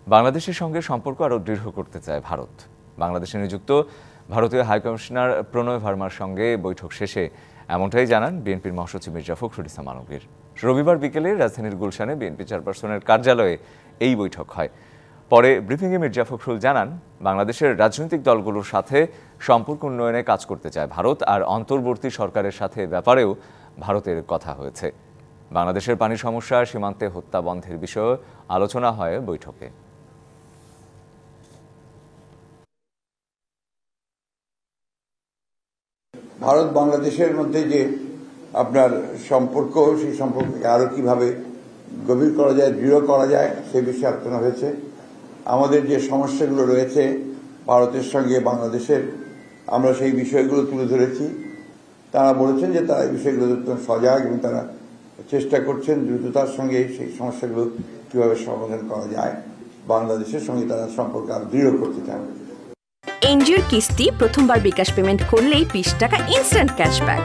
বাংলাদেশের সঙ্গে সম্পর্ক আরও দৃঢ় করতে চায় ভারত। বাংলাদেশে নিযুক্ত ভারতীয় হাইকমিশনার প্রণয় ভার্মার সঙ্গে বৈঠক শেষে এমনটাই জানান বিএনপির মহাসচিব মির্জা ফখরুল ইসলাম আলমগীর। রবিবার বিকেলে রাজধানীর গুলশানে বিএনপি চেয়ারপারসনের কার্যালয়ে এই বৈঠক হয়। পরে ব্রিফিংয়ে মির্জা ফখরুল জানান, বাংলাদেশের রাজনৈতিক দলগুলোর সাথে সম্পর্ক উন্নয়নে কাজ করতে চায় ভারত, আর অন্তর্বর্তী সরকারের সাথে ব্যাপারেও ভারতের কথা হয়েছে। বাংলাদেশের পানি সমস্যা, সীমান্তে হত্যা বন্ধের বিষয়ে আলোচনা হয় বৈঠকে। ভারত বাংলাদেশের মধ্যে যে আপনার সম্পর্ক, সেই সম্পর্ককে আরো কিভাবে গভীর করা যায়, দৃঢ় করা যায়, সে বিষয়ে আলোচনা হয়েছে। আমাদের যে সমস্যাগুলো রয়েছে ভারতের সঙ্গে বাংলাদেশের, আমরা সেই বিষয়গুলো তুলে ধরেছি। তারা বলেছেন যে তারা এই বিষয়গুলো সজাগ এবং তারা চেষ্টা করছেন দ্রুততার সঙ্গে সেই সমস্যাগুলো কিভাবে সমাধান করা যায়। বাংলাদেশের সঙ্গে তারা সম্পর্ক আরো দৃঢ় করতে চান। এনজিওর কিস্তি প্রথমবার বিকাশ পেমেন্ট করলেই 20 টাকা ইনস্ট্যান্ট ক্যাশব্যাক।